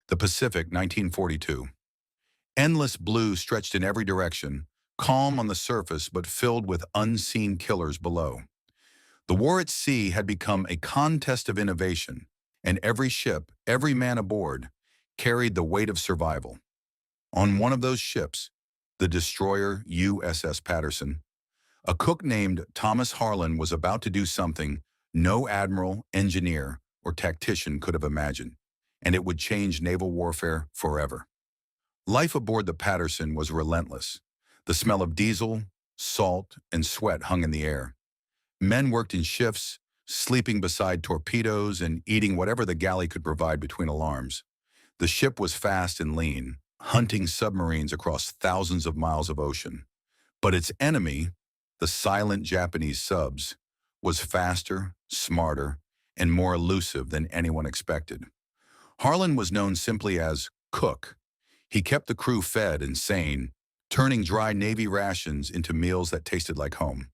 The Pacific, 1942. Endless blue stretched in every direction, calm on the surface but filled with unseen killers below. The war at sea had become a contest of innovation, and every ship, every man aboard, carried the weight of survival. On one of those ships, the destroyer USS Patterson, a cook named Thomas Harlan was about to do something no admiral, engineer, or tactician could have imagined, and it would change naval warfare forever. Life aboard the Patterson was relentless. The smell of diesel, salt, and sweat hung in the air. Men worked in shifts, sleeping beside torpedoes and eating whatever the galley could provide between alarms. The ship was fast and lean, hunting submarines across thousands of miles of ocean. But its enemy, the silent Japanese subs, was faster, smarter, and more elusive than anyone expected. Harlan was known simply as Cook. He kept the crew fed and sane, turning dry Navy rations into meals that tasted like home.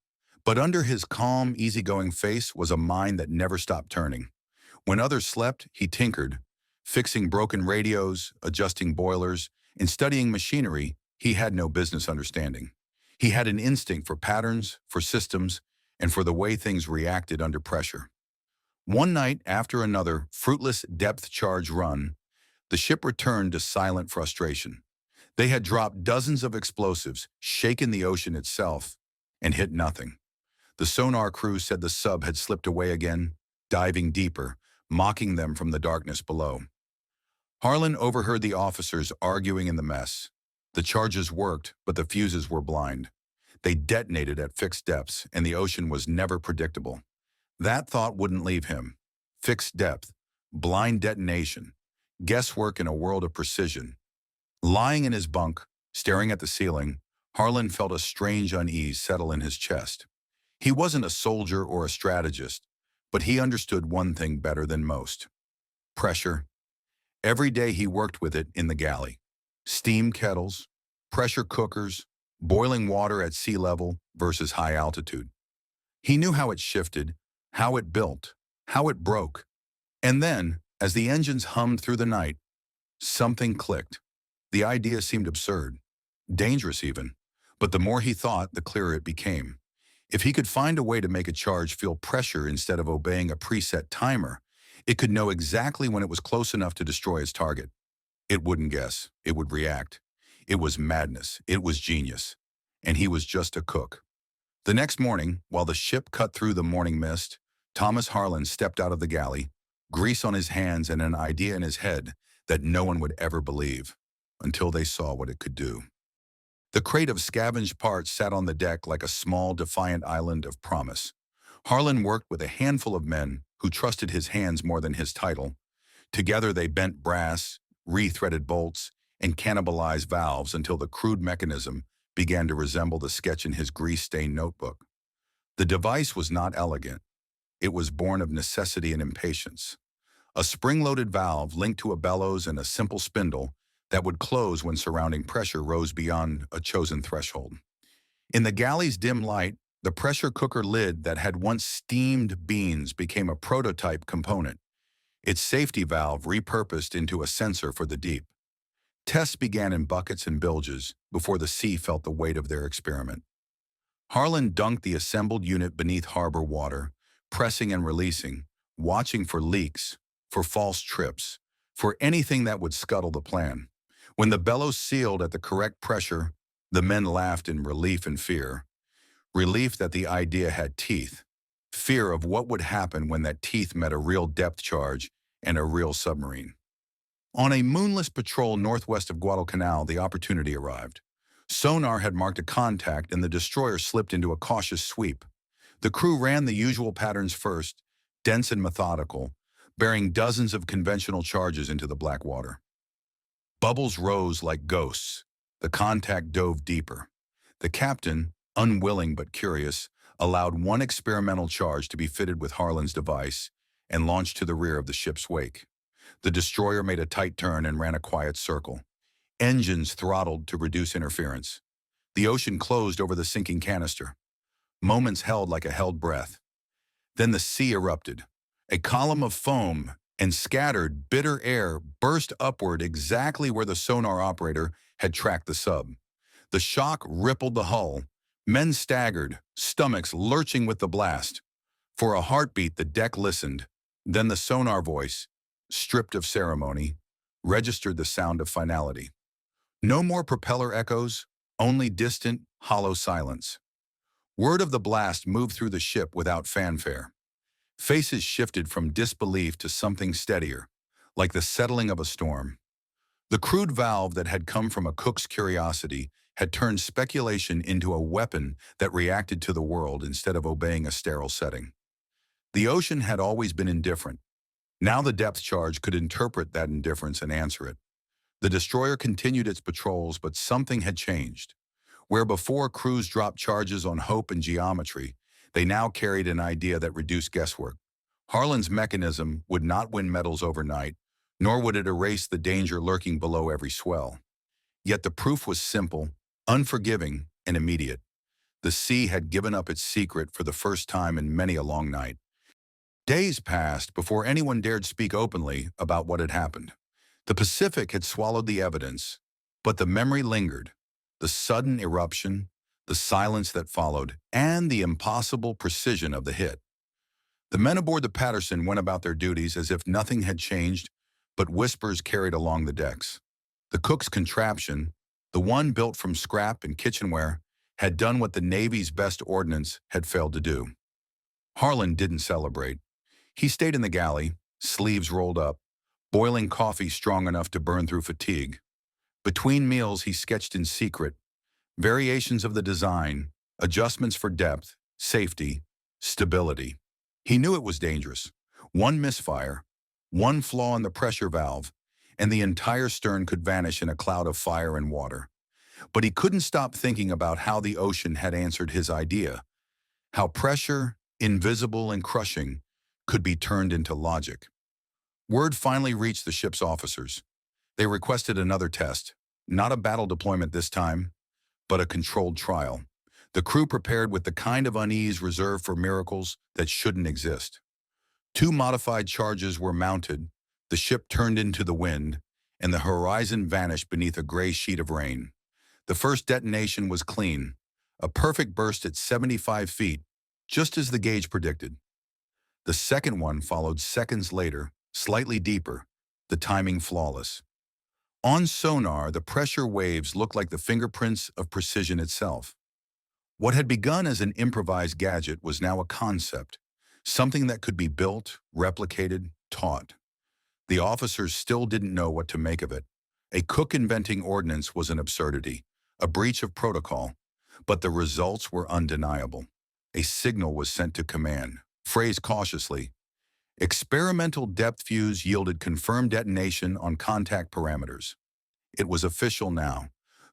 But under his calm, easygoing face was a mind that never stopped turning. When others slept, he tinkered, fixing broken radios, adjusting boilers, and studying machinery he had no business understanding. He had an instinct for patterns, for systems, and for the way things reacted under pressure. One night after another fruitless depth charge run, the ship returned to silent frustration. They had dropped dozens of explosives, shaken the ocean itself, and hit nothing. The sonar crew said the sub had slipped away again, diving deeper, mocking them from the darkness below. Harlan overheard the officers arguing in the mess. The charges worked, but the fuses were blind. They detonated at fixed depths, and the ocean was never predictable. That thought wouldn't leave him. Fixed depth, blind detonation, guesswork in a world of precision. Lying in his bunk, staring at the ceiling, Harlan felt a strange unease settle in his chest. He wasn't a soldier or a strategist, but he understood one thing better than most: pressure. Every day he worked with it in the galley. Steam kettles, pressure cookers, boiling water at sea level versus high altitude. He knew how it shifted, how it built, how it broke. And then, as the engines hummed through the night, something clicked. The idea seemed absurd, dangerous even, but the more he thought, the clearer it became. If he could find a way to make a charge feel pressure instead of obeying a preset timer, it could know exactly when it was close enough to destroy its target. It wouldn't guess. It would react. It was madness. It was genius. And he was just a cook. The next morning, while the ship cut through the morning mist, Thomas Harlan stepped out of the galley, grease on his hands and an idea in his head that no one would ever believe, until they saw what it could do. The crate of scavenged parts sat on the deck like a small, defiant island of promise. Harlan worked with a handful of men who trusted his hands more than his title. Together they bent brass, re-threaded bolts, and cannibalized valves until the crude mechanism began to resemble the sketch in his grease-stained notebook. The device was not elegant. It was born of necessity and impatience. A spring-loaded valve linked to a bellows and a simple spindle that would close when surrounding pressure rose beyond a chosen threshold. In the galley's dim light, the pressure cooker lid that had once steamed beans became a prototype component, its safety valve repurposed into a sensor for the deep. Tests began in buckets and bilges before the sea felt the weight of their experiment. Harlan dunked the assembled unit beneath harbor water, pressing and releasing, watching for leaks, for false trips, for anything that would scuttle the plan. When the bellows sealed at the correct pressure, the men laughed in relief and fear. Relief that the idea had teeth. Fear of what would happen when that teeth met a real depth charge and a real submarine. On a moonless patrol northwest of Guadalcanal, the opportunity arrived. Sonar had marked a contact and the destroyer slipped into a cautious sweep. The crew ran the usual patterns first, dense and methodical, bearing dozens of conventional charges into the black water. Bubbles rose like ghosts. The contact dove deeper. The captain, unwilling but curious, allowed one experimental charge to be fitted with Harlan's device and launched to the rear of the ship's wake. The destroyer made a tight turn and ran a quiet circle. Engines throttled to reduce interference. The ocean closed over the sinking canister. Moments held like a held breath. Then the sea erupted. A column of foam, and scattered, bitter air burst upward exactly where the sonar operator had tracked the sub. The shock rippled the hull. Men staggered, stomachs lurching with the blast. For a heartbeat, the deck listened. Then the sonar voice, stripped of ceremony, registered the sound of finality. No more propeller echoes, only distant, hollow silence. Word of the blast moved through the ship without fanfare. Faces shifted from disbelief to something steadier, like the settling of a storm. The crude valve that had come from a cook's curiosity had turned speculation into a weapon that reacted to the world instead of obeying a sterile setting. The ocean had always been indifferent. Now the depth charge could interpret that indifference and answer it. The destroyer continued its patrols, but something had changed. Where before crews dropped charges on hope and geometry, they now carried an idea that reduced guesswork. Harlan's mechanism would not win medals overnight, nor would it erase the danger lurking below every swell. Yet the proof was simple, unforgiving, and immediate. The sea had given up its secret for the first time in many a long night. Days passed before anyone dared speak openly about what had happened. The Pacific had swallowed the evidence, but the memory lingered. The sudden eruption, the silence that followed, and the impossible precision of the hit. The men aboard the Patterson went about their duties as if nothing had changed, but whispers carried along the decks. The cook's contraption, the one built from scrap and kitchenware, had done what the Navy's best ordnance had failed to do. Harlan didn't celebrate. He stayed in the galley, sleeves rolled up, boiling coffee strong enough to burn through fatigue. Between meals, he sketched in secret variations of the design, adjustments for depth, safety, stability. He knew it was dangerous. One misfire, one flaw in the pressure valve, and the entire stern could vanish in a cloud of fire and water. But he couldn't stop thinking about how the ocean had answered his idea, how pressure, invisible and crushing, could be turned into logic. Word finally reached the ship's officers. They requested another test, not a battle deployment this time, but a controlled trial. The crew prepared with the kind of unease reserved for miracles that shouldn't exist. 2 modified charges were mounted, the ship turned into the wind, and the horizon vanished beneath a gray sheet of rain. The first detonation was clean, a perfect burst at 75 feet, just as the gauge predicted. The second one followed seconds later, slightly deeper, the timing flawless. On sonar, the pressure waves looked like the fingerprints of precision itself. What had begun as an improvised gadget was now a concept, something that could be built, replicated, taught. The officers still didn't know what to make of it. A cook inventing ordnance was an absurdity, a breach of protocol, but the results were undeniable. A signal was sent to command, phrased cautiously. Experimental depth fuse yielded confirmed detonation on contact parameters. It was official now,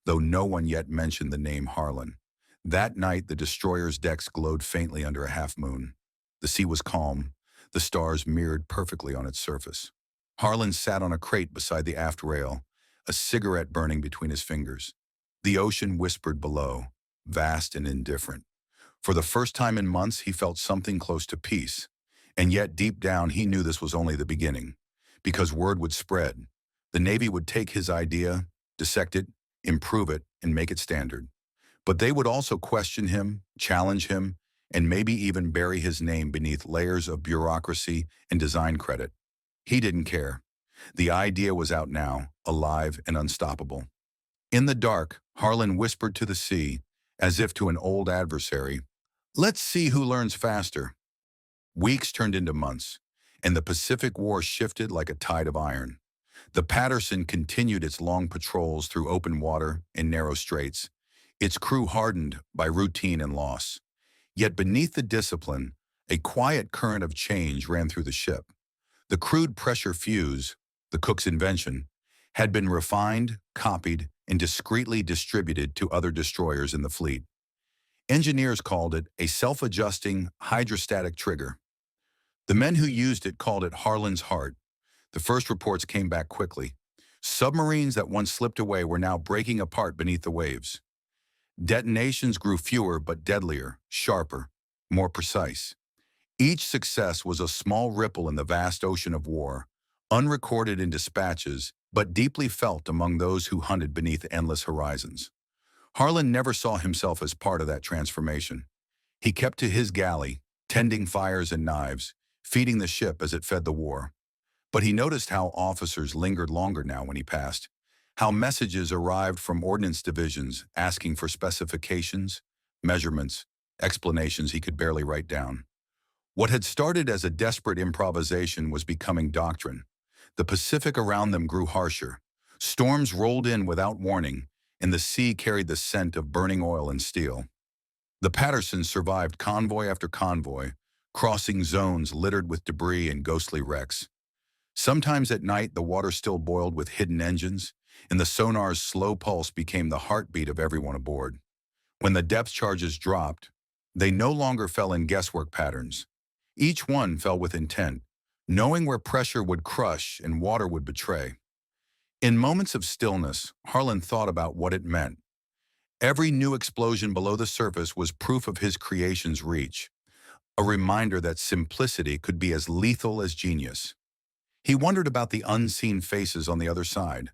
though no one yet mentioned the name Harlan. That night, the destroyer's decks glowed faintly under a half-moon. The sea was calm, the stars mirrored perfectly on its surface. Harlan sat on a crate beside the aft rail, a cigarette burning between his fingers. The ocean whispered below, vast and indifferent. For the first time in months, he felt something close to peace. And yet, deep down, he knew this was only the beginning. Because word would spread. The Navy would take his idea, dissect it, improve it, and make it standard. But they would also question him, challenge him, and maybe even bury his name beneath layers of bureaucracy and design credit. He didn't care. The idea was out now, alive and unstoppable. In the dark, Harlan whispered to the sea, as if to an old adversary, "Let's see who learns faster." Weeks turned into months, and the Pacific War shifted like a tide of iron. The Patterson continued its long patrols through open water and narrow straits, its crew hardened by routine and loss. Yet beneath the discipline, a quiet current of change ran through the ship. The crude pressure fuse, the cook's invention, had been refined, copied, and discreetly distributed to other destroyers in the fleet. Engineers called it a self-adjusting hydrostatic trigger. The men who used it called it Harlan's heart. The first reports came back quickly. Submarines that once slipped away were now breaking apart beneath the waves. Detonations grew fewer but deadlier, sharper, more precise. Each success was a small ripple in the vast ocean of war, unrecorded in dispatches, but deeply felt among those who hunted beneath endless horizons. Harlan never saw himself as part of that transformation. He kept to his galley, tending fires and knives, feeding the ship as it fed the war. But he noticed how officers lingered longer now when he passed, how messages arrived from ordnance divisions asking for specifications, measurements, explanations he could barely write down. What had started as a desperate improvisation was becoming doctrine. The Pacific around them grew harsher. Storms rolled in without warning, and the sea carried the scent of burning oil and steel. The Pattersons survived convoy after convoy, crossing zones littered with debris and ghostly wrecks. Sometimes at night, the water still boiled with hidden engines, and the sonar's slow pulse became the heartbeat of everyone aboard. When the depth charges dropped, they no longer fell in guesswork patterns. Each one fell with intent, knowing where pressure would crush and water would betray. In moments of stillness, Harlan thought about what it meant. Every new explosion below the surface was proof of his creation's reach, a reminder that simplicity could be as lethal as genius. He wondered about the unseen faces on the other side,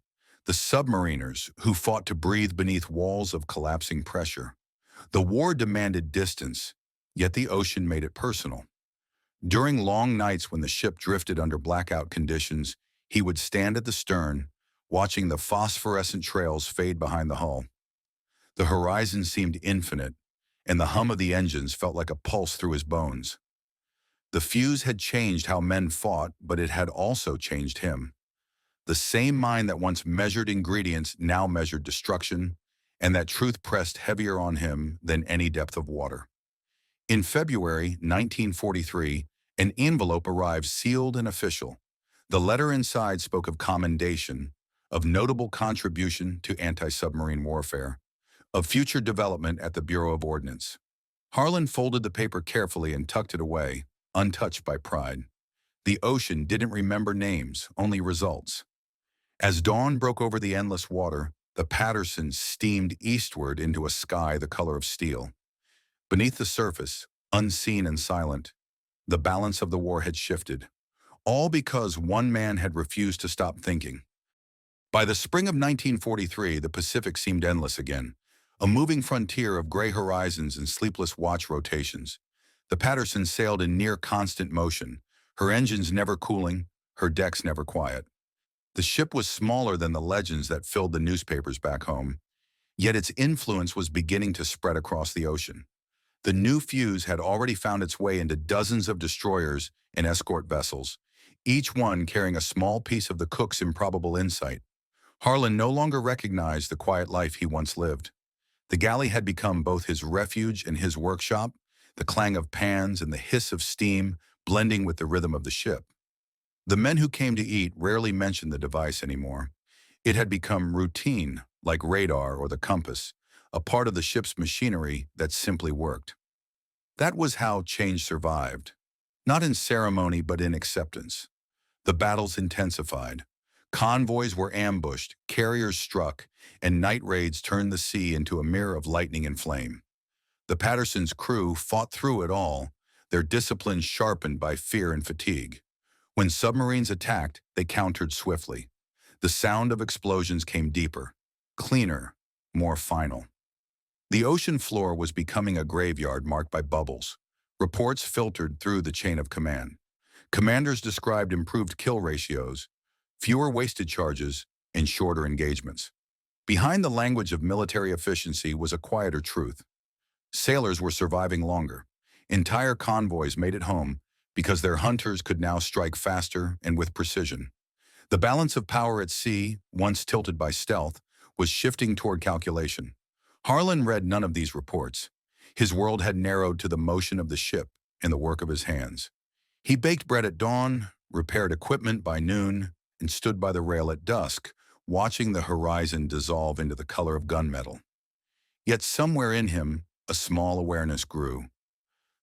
the submariners who fought to breathe beneath walls of collapsing pressure. The war demanded distance, yet the ocean made it personal. During long nights when the ship drifted under blackout conditions, he would stand at the stern, watching the phosphorescent trails fade behind the hull. The horizon seemed infinite, and the hum of the engines felt like a pulse through his bones. The fuse had changed how men fought, but it had also changed him. The same mind that once measured ingredients now measured destruction, and that truth pressed heavier on him than any depth of water. In February 1943, an envelope arrived sealed and official. The letter inside spoke of commendation, of notable contribution to anti-submarine warfare, of future development at the Bureau of Ordnance. Harlan folded the paper carefully and tucked it away, untouched by pride. The ocean didn't remember names, only results. As dawn broke over the endless water, the Pattersons steamed eastward into a sky the color of steel. Beneath the surface, unseen and silent, the balance of the war had shifted, all because one man had refused to stop thinking. By the spring of 1943, the Pacific seemed endless again, a moving frontier of gray horizons and sleepless watch rotations. The Patterson sailed in near constant motion, her engines never cooling, her decks never quiet. The ship was smaller than the legends that filled the newspapers back home, yet its influence was beginning to spread across the ocean. The new fuse had already found its way into dozens of destroyers and escort vessels, each one carrying a small piece of the cook's improbable insight. Harlan no longer recognized the quiet life he once lived. The galley had become both his refuge and his workshop, the clang of pans and the hiss of steam blending with the rhythm of the ship. The men who came to eat rarely mentioned the device anymore. It had become routine, like radar or the compass, a part of the ship's machinery that simply worked. That was how change survived, not in ceremony but in acceptance. The battles intensified. Convoys were ambushed, carriers struck, and night raids turned the sea into a mirror of lightning and flame. The Patterson's crew fought through it all, their discipline sharpened by fear and fatigue. When submarines attacked, they countered swiftly. The sound of explosions came deeper, cleaner, more final. The ocean floor was becoming a graveyard marked by bubbles. Reports filtered through the chain of command. Commanders described improved kill ratios, fewer wasted charges, and shorter engagements. Behind the language of military efficiency was a quieter truth. Sailors were surviving longer. Entire convoys made it home because their hunters could now strike faster and with precision. The balance of power at sea, once tilted by stealth, was shifting toward calculation. Harlan read none of these reports. His world had narrowed to the motion of the ship and the work of his hands. He baked bread at dawn, repaired equipment by noon, and stood by the rail at dusk, watching the horizon dissolve into the color of gunmetal. Yet somewhere in him, a small awareness grew.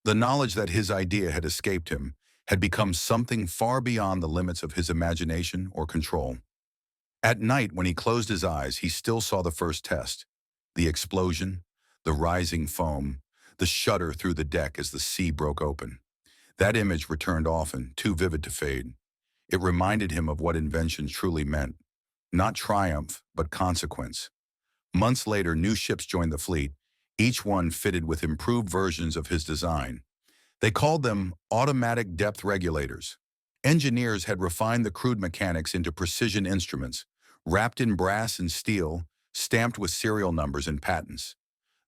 The knowledge that his idea had escaped him had become something far beyond the limits of his imagination or control. At night, when he closed his eyes, he still saw the first test. The explosion, the rising foam, the shudder through the deck as the sea broke open. That image returned often, too vivid to fade. It reminded him of what invention truly meant. Not triumph, but consequence. Months later, new ships joined the fleet, each one fitted with improved versions of his design. They called them automatic depth regulators. Engineers had refined the crude mechanics into precision instruments, wrapped in brass and steel, stamped with serial numbers and patents.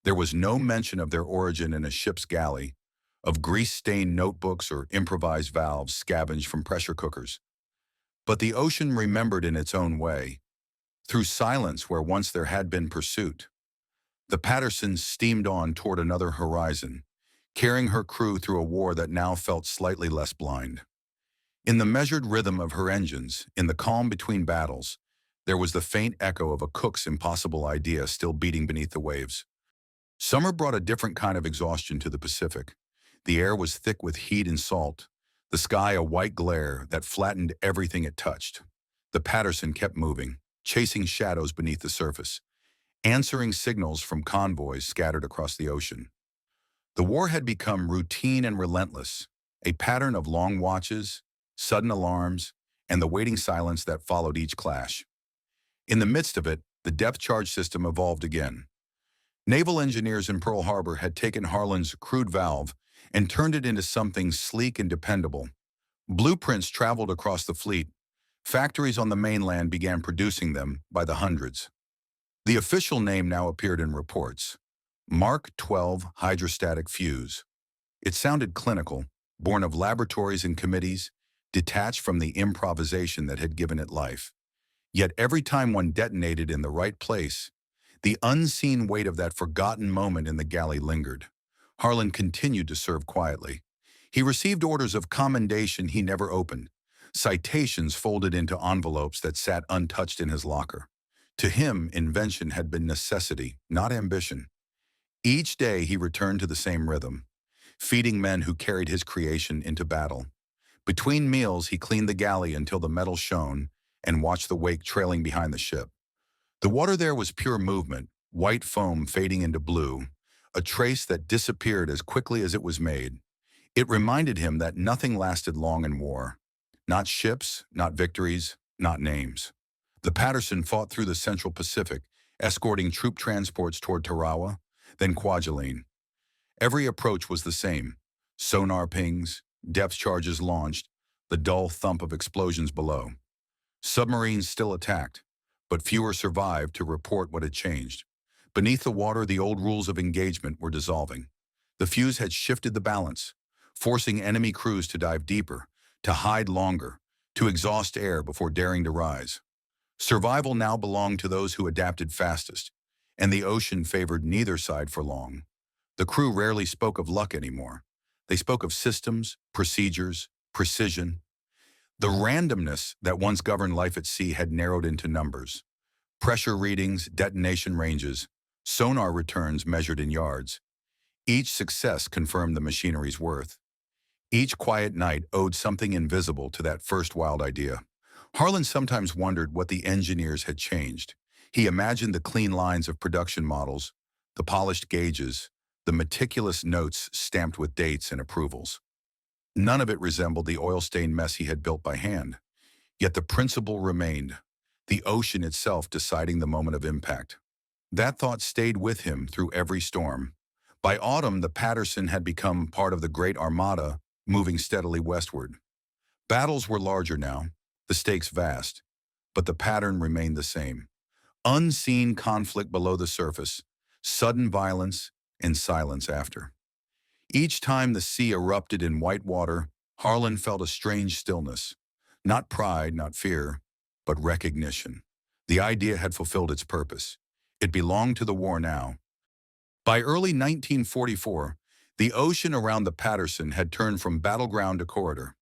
There was no mention of their origin in a ship's galley, of grease-stained notebooks or improvised valves scavenged from pressure cookers. But the ocean remembered in its own way, through silence where once there had been pursuit. The Patterson steamed on toward another horizon, carrying her crew through a war that now felt slightly less blind. In the measured rhythm of her engines, in the calm between battles, there was the faint echo of a cook's impossible idea still beating beneath the waves. Summer brought a different kind of exhaustion to the Pacific. The air was thick with heat and salt, the sky a white glare that flattened everything it touched. The Patterson kept moving, chasing shadows beneath the surface, answering signals from convoys scattered across the ocean. The war had become routine and relentless, a pattern of long watches, sudden alarms, and the waiting silence that followed each clash. In the midst of it, the depth charge system evolved again. Naval engineers in Pearl Harbor had taken Harlan's crude valve and turned it into something sleek and dependable. Blueprints traveled across the fleet. Factories on the mainland began producing them by the hundreds. The official name now appeared in reports: Mark 12 Hydrostatic Fuse. It sounded clinical, born of laboratories and committees, detached from the improvisation that had given it life. Yet every time one detonated in the right place, the unseen weight of that forgotten moment in the galley lingered. Harlan continued to serve quietly. He received orders of commendation he never opened, citations folded into envelopes that sat untouched in his locker. To him, invention had been necessity, not ambition. Each day he returned to the same rhythm, feeding men who carried his creation into battle. Between meals, he cleaned the galley until the metal shone and watched the wake trailing behind the ship. The water there was pure movement, white foam fading into blue, a trace that disappeared as quickly as it was made. It reminded him that nothing lasted long in war. Not ships, not victories, not names. The Patterson fought through the Central Pacific, escorting troop transports toward Tarawa, then Kwajalein. Every approach was the same: sonar pings, depth charges launched, the dull thump of explosions below. Submarines still attacked, but fewer survived to report what had changed. Beneath the water, the old rules of engagement were dissolving. The fuse had shifted the balance, forcing enemy crews to dive deeper, to hide longer, to exhaust air before daring to rise. Survival now belonged to those who adapted fastest, and the ocean favored neither side for long. The crew rarely spoke of luck anymore. They spoke of systems, procedures, precision. The randomness that once governed life at sea had narrowed into numbers: pressure readings, detonation ranges, sonar returns measured in yards. Each success confirmed the machinery's worth. Each quiet night owed something invisible to that first wild idea. Harlan sometimes wondered what the engineers had changed. He imagined the clean lines of production models, the polished gauges, the meticulous notes stamped with dates and approvals. None of it resembled the oil-stained mess he had built by hand. Yet the principle remained: the ocean itself deciding the moment of impact. That thought stayed with him through every storm. By autumn, the Patterson had become part of the Great Armada, moving steadily westward. Battles were larger now, the stakes vast, but the pattern remained the same: unseen conflict below the surface, sudden violence, and silence after. Each time the sea erupted in white water, Harlan felt a strange stillness. Not pride, not fear, but recognition. The idea had fulfilled its purpose. It belonged to the war now. By early 1944, the ocean around the Patterson had turned from battleground to corridor.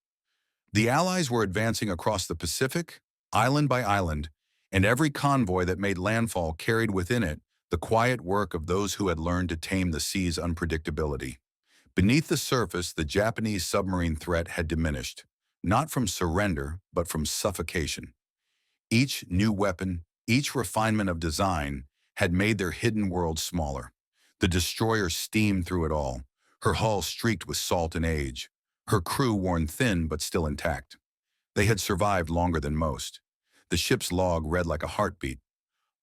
The Allies were advancing across the Pacific, island by island, and every convoy that made landfall carried within it the quiet work of those who had learned to tame the sea's unpredictability. Beneath the surface, the Japanese submarine threat had diminished, not from surrender, but from suffocation. Each new weapon, each refinement of design, had made their hidden world smaller. The destroyer steamed through it all, her hull streaked with salt and age, her crew worn thin but still intact. They had survived longer than most. The ship's log read like a heartbeat.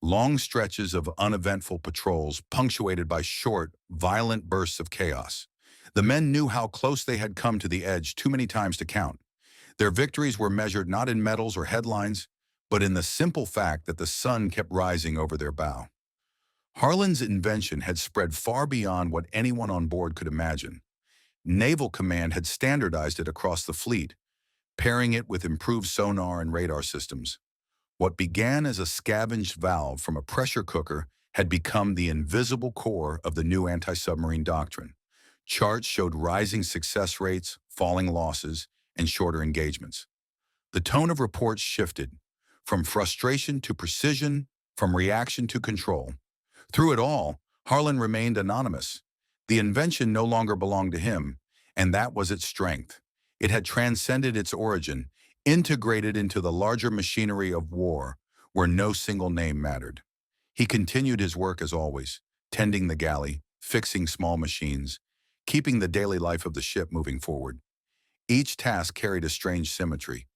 Long stretches of uneventful patrols punctuated by short, violent bursts of chaos. The men knew how close they had come to the edge too many times to count. Their victories were measured not in medals or headlines, but in the simple fact that the sun kept rising over their bow. Harlan's invention had spread far beyond what anyone on board could imagine. Naval Command had standardized it across the fleet, pairing it with improved sonar and radar systems. What began as a scavenged valve from a pressure cooker had become the invisible core of the new anti-submarine doctrine. Charts showed rising success rates, falling losses, and shorter engagements. The tone of reports shifted, from frustration to precision, from reaction to control. Through it all, Harlan remained anonymous. The invention no longer belonged to him, and that was its strength. It had transcended its origin, integrated into the larger machinery of war, where no single name mattered. He continued his work as always, tending the galley, fixing small machines, keeping the daily life of the ship moving forward. Each task carried a strange symmetry.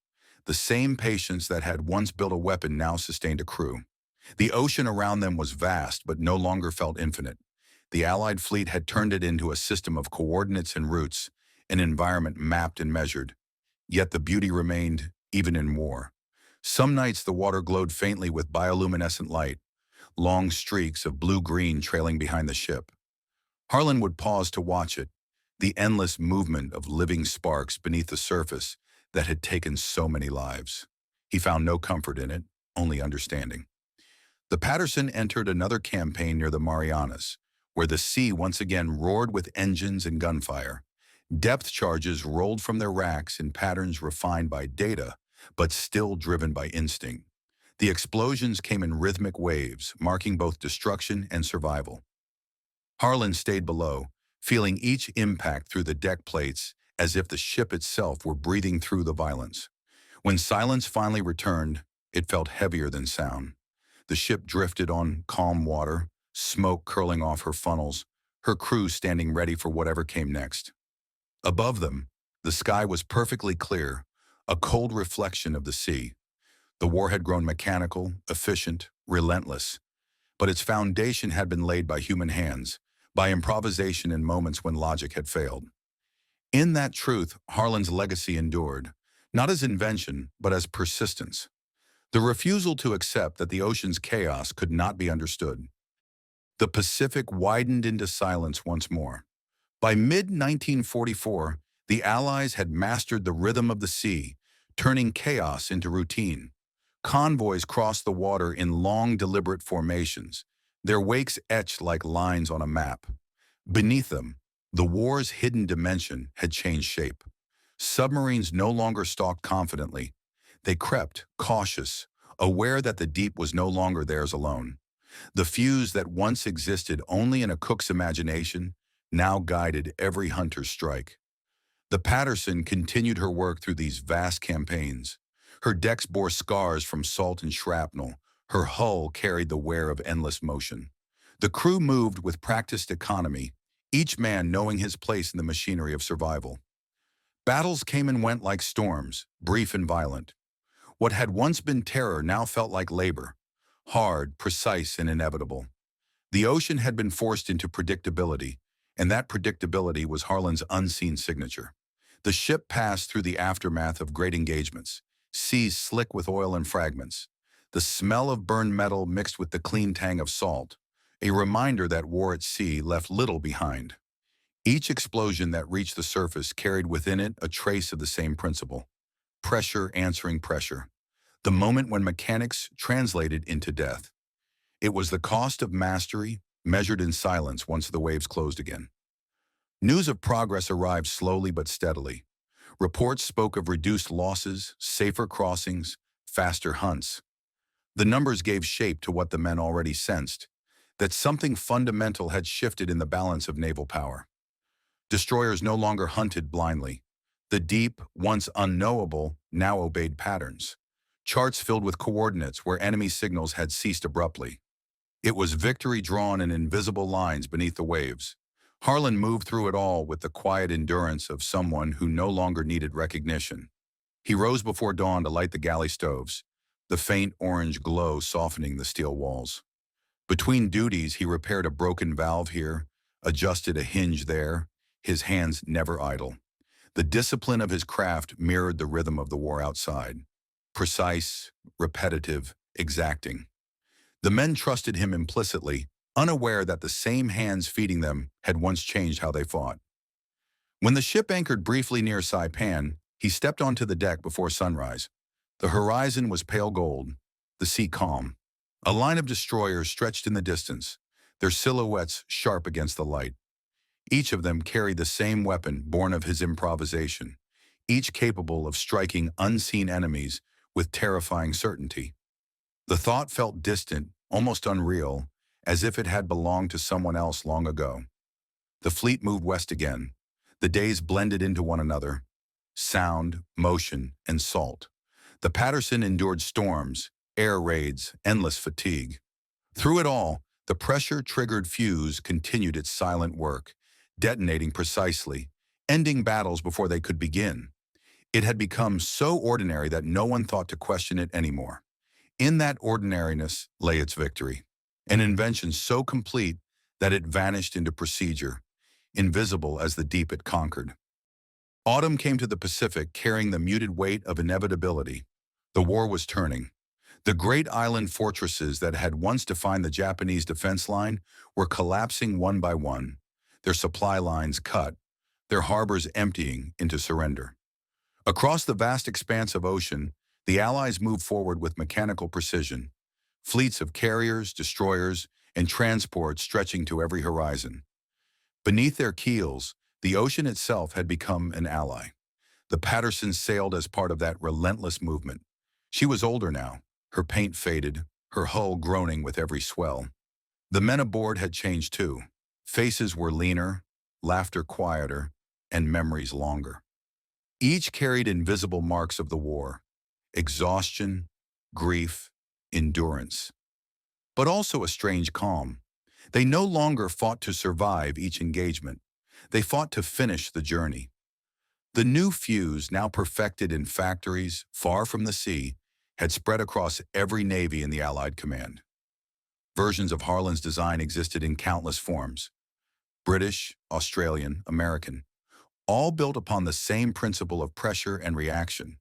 The same patience that had once built a weapon now sustained a crew. The ocean around them was vast, but no longer felt infinite. The Allied fleet had turned it into a system of coordinates and routes, an environment mapped and measured. Yet the beauty remained, even in war. Some nights the water glowed faintly with bioluminescent light, long streaks of blue-green trailing behind the ship. Harlan would pause to watch it, the endless movement of living sparks beneath the surface that had taken so many lives. He found no comfort in it, only understanding. The Patterson entered another campaign near the Marianas, where the sea once again roared with engines and gunfire. Depth charges rolled from their racks in patterns refined by data, but still driven by instinct. The explosions came in rhythmic waves, marking both destruction and survival. Harlan stayed below, feeling each impact through the deck plates as if the ship itself were breathing through the violence. When silence finally returned, it felt heavier than sound. The ship drifted on calm water, smoke curling off her funnels, her crew standing ready for whatever came next. Above them, the sky was perfectly clear, a cold reflection of the sea. The war had grown mechanical, efficient, relentless, but its foundation had been laid by human hands, by improvisation in moments when logic had failed. In that truth, Harlan's legacy endured, not as invention, but as persistence. The refusal to accept that the ocean's chaos could not be understood. The Pacific widened into silence once more. By mid-1944, the Allies had mastered the rhythm of the sea, turning chaos into routine. Convoys crossed the water in long, deliberate formations, their wakes etched like lines on a map. Beneath them, the war's hidden dimension had changed shape. Submarines no longer stalked confidently. They crept, cautious, aware that the deep was no longer theirs alone. The fuse that once existed only in a cook's imagination now guided every hunter's strike. The Patterson continued her work through these vast campaigns. Her decks bore scars from salt and shrapnel. Her hull carried the wear of endless motion. The crew moved with practiced economy, each man knowing his place in the machinery of survival. Battles came and went like storms, brief and violent. What had once been terror now felt like labor, hard, precise, and inevitable. The ocean had been forced into predictability, and that predictability was Harlan's unseen signature. The ship passed through the aftermath of great engagements, seas slick with oil and fragments, the smell of burned metal mixed with the clean tang of salt, a reminder that war at sea left little behind. Each explosion that reached the surface carried within it a trace of the same principle: pressure answering pressure, the moment when mechanics translated into death. It was the cost of mastery, measured in silence once the waves closed again. News of progress arrived slowly but steadily. Reports spoke of reduced losses, safer crossings, faster hunts. The numbers gave shape to what the men already sensed, that something fundamental had shifted in the balance of naval power. Destroyers no longer hunted blindly. The deep, once unknowable, now obeyed patterns. Charts filled with coordinates where enemy signals had ceased abruptly. It was victory drawn in invisible lines beneath the waves. Harlan moved through it all with the quiet endurance of someone who no longer needed recognition. He rose before dawn to light the galley stoves, the faint orange glow softening the steel walls. Between duties, he repaired a broken valve here, adjusted a hinge there, his hands never idle. The discipline of his craft mirrored the rhythm of the war outside. Precise, repetitive, exacting. The men trusted him implicitly, unaware that the same hands feeding them had once changed how they fought. When the ship anchored briefly near Saipan, he stepped onto the deck before sunrise. The horizon was pale gold, the sea calm. A line of destroyers stretched in the distance, their silhouettes sharp against the light. Each of them carried the same weapon born of his improvisation, each capable of striking unseen enemies with terrifying certainty. The thought felt distant, almost unreal, as if it had belonged to someone else long ago. The fleet moved west again. The days blended into one another. Sound, motion, and salt. The Patterson endured storms, air raids, endless fatigue. Through it all, the pressure-triggered fuse continued its silent work, detonating precisely, ending battles before they could begin. It had become so ordinary that no one thought to question it anymore. In that ordinariness lay its victory, an invention so complete that it vanished into procedure, invisible as the deep it conquered. Autumn came to the Pacific carrying the muted weight of inevitability. The war was turning. The great island fortresses that had once defined the Japanese defense line were collapsing one by one, their supply lines cut, their harbors emptying into surrender. Across the vast expanse of ocean, the Allies moved forward with mechanical precision, fleets of carriers, destroyers, and transports stretching to every horizon. Beneath their keels, the ocean itself had become an ally. The Patterson sailed as part of that relentless movement. She was older now, her paint faded, her hull groaning with every swell. The men aboard had changed too. Faces were leaner, laughter quieter, and memories longer. Each carried invisible marks of the war: exhaustion, grief, endurance. But also a strange calm. They no longer fought to survive each engagement. They fought to finish the journey. The new fuse, now perfected in factories far from the sea, had spread across every navy in the Allied command. Versions of Harlan's design existed in countless forms: British, Australian, American, all built upon the same principle of pressure and reaction.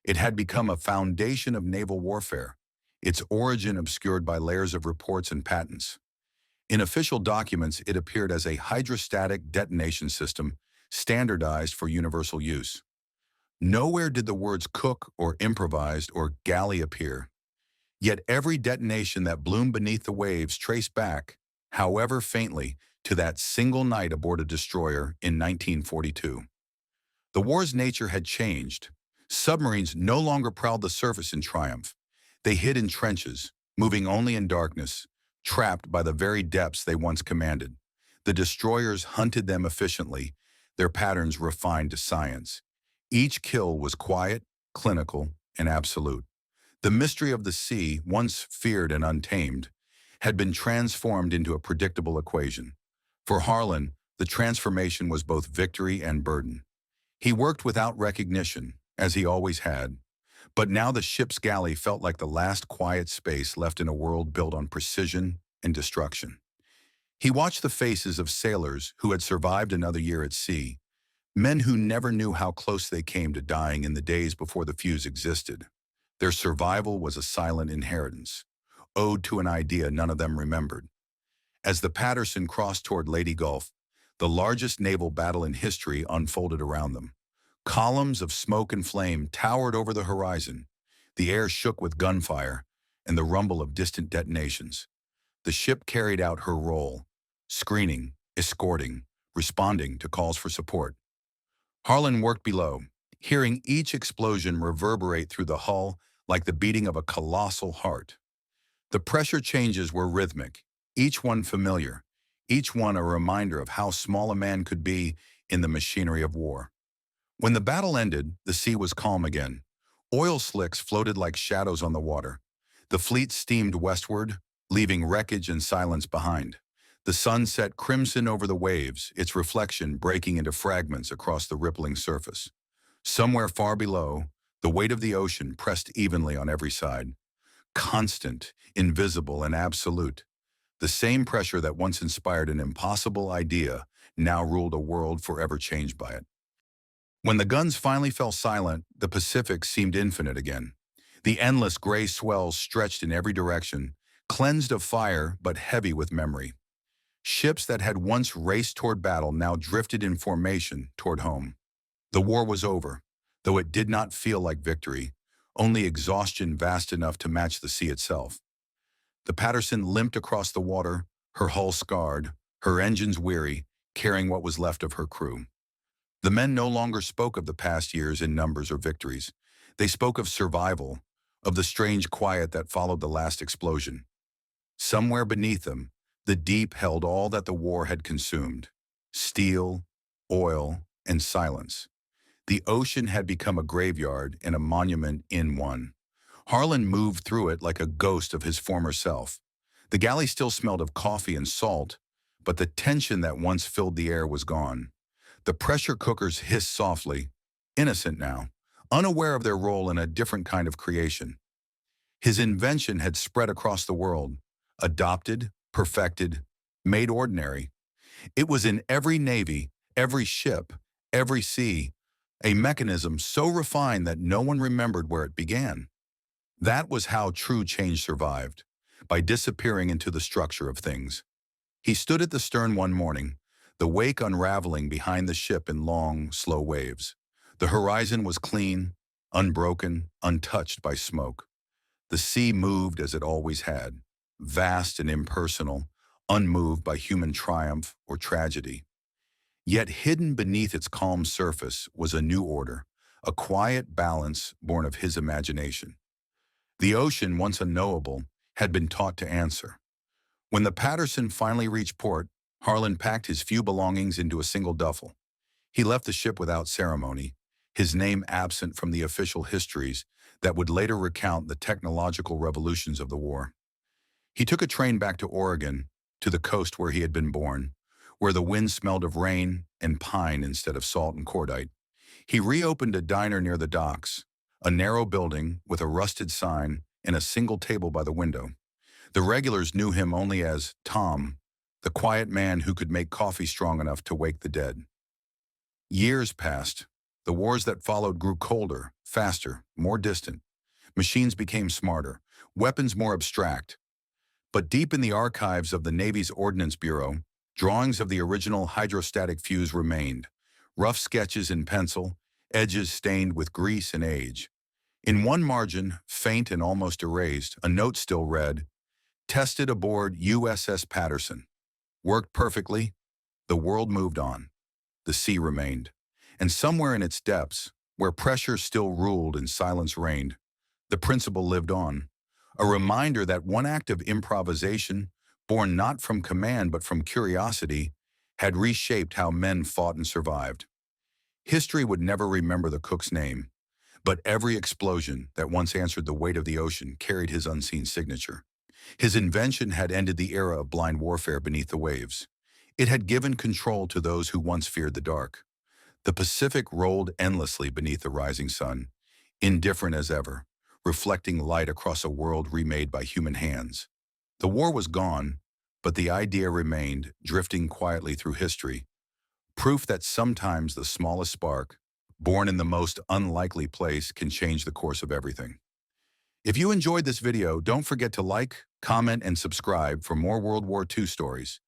It had become a foundation of naval warfare, its origin obscured by layers of reports and patents. In official documents, it appeared as a hydrostatic detonation system standardized for universal use. Nowhere did the words cook or improvised or galley appear. Yet every detonation that bloomed beneath the waves traced back, however faintly, to that single night aboard a destroyer in 1942. The war's nature had changed. Submarines no longer prowled the surface in triumph. They hid in trenches, moving only in darkness, trapped by the very depths they once commanded. The destroyers hunted them efficiently, their patterns refined to science. Each kill was quiet, clinical, and absolute. The mystery of the sea, once feared and untamed, had been transformed into a predictable equation. For Harlan, the transformation was both victory and burden. He worked without recognition, as he always had, but now the ship's galley felt like the last quiet space left in a world built on precision and destruction. He watched the faces of sailors who had survived another year at sea, men who never knew how close they came to dying in the days before the fuse existed. Their survival was a silent inheritance, owed to an idea none of them remembered. As the Patterson crossed toward Leyte Gulf, the largest naval battle in history unfolded around them. Columns of smoke and flame towered over the horizon. The air shook with gunfire and the rumble of distant detonations. The ship carried out her role, screening, escorting, responding to calls for support. Harlan worked below, hearing each explosion reverberate through the hull like the beating of a colossal heart. The pressure changes were rhythmic, each one familiar, each one a reminder of how small a man could be in the machinery of war. When the battle ended, the sea was calm again. Oil slicks floated like shadows on the water. The fleet steamed westward, leaving wreckage and silence behind. The sun set crimson over the waves, its reflection breaking into fragments across the rippling surface. Somewhere far below, The weight of the ocean pressed evenly on every side, constant, invisible, and absolute. The same pressure that once inspired an impossible idea now ruled a world forever changed by it. When the guns finally fell silent, the Pacific seemed infinite again. The endless gray swells stretched in every direction, cleansed of fire but heavy with memory. Ships that had once raced toward battle now drifted in formation toward home. The war was over, though it did not feel like victory, only exhaustion vast enough to match the sea itself. The Patterson limped across the water, her hull scarred, her engines weary, carrying what was left of her crew. The men no longer spoke of the past years in numbers or victories. They spoke of survival, of the strange quiet that followed the last explosion. Somewhere beneath them, the deep held all that the war had consumed: steel, oil, and silence. The ocean had become a graveyard and a monument in one. Harlan moved through it like a ghost of his former self. The galley still smelled of coffee and salt, but the tension that once filled the air was gone. The pressure cookers hissed softly, innocent now, unaware of their role in a different kind of creation. His invention had spread across the world, adopted, perfected, made ordinary. It was in every navy, every ship, every sea, a mechanism so refined that no one remembered where it began. That was how true change survived, by disappearing into the structure of things. He stood at the stern one morning, the wake unraveling behind the ship in long, slow waves. The horizon was clean, unbroken, untouched by smoke. The sea moved as it always had, vast and impersonal, unmoved by human triumph or tragedy. Yet hidden beneath its calm surface was a new order, a quiet balance born of his imagination. The ocean, once unknowable, had been taught to answer. When the Patterson finally reached port, Harlan packed his few belongings into a single duffel. He left the ship without ceremony, his name absent from the official histories that would later recount the technological revolutions of the war. He took a train back to Oregon, to the coast where he had been born, where the wind smelled of rain and pine instead of salt and cordite. He reopened a diner near the docks, a narrow building with a rusted sign and a single table by the window. The regulars knew him only as Tom, the quiet man who could make coffee strong enough to wake the dead. Years passed. The wars that followed grew colder, faster, more distant. Machines became smarter, weapons more abstract. But deep in the archives of the Navy's Ordnance Bureau, drawings of the original hydrostatic fuse remained, rough sketches in pencil, edges stained with grease and age. In one margin, faint and almost erased, a note still read, "Tested aboard USS Patterson. Worked perfectly. The world moved on. The sea remained. And somewhere in its depths, where pressure still ruled and silence reigned, the principle lived on. A reminder that one act of improvisation, born not from command but from curiosity, had reshaped how men fought and survived. History would never remember the cook's name, but every explosion that once answered the weight of the ocean carried his unseen signature. His invention had ended the era of blind warfare beneath the waves. It had given control to those who once feared the dark. The Pacific rolled endlessly beneath the rising sun, indifferent as ever, reflecting light across a world remade by human hands. The war was gone, but the idea remained, drifting quietly through history, proof that sometimes the smallest spark, born in the most unlikely place, can change the course of everything. If you enjoyed this video, don't forget to like, comment, and subscribe for more World War II stories.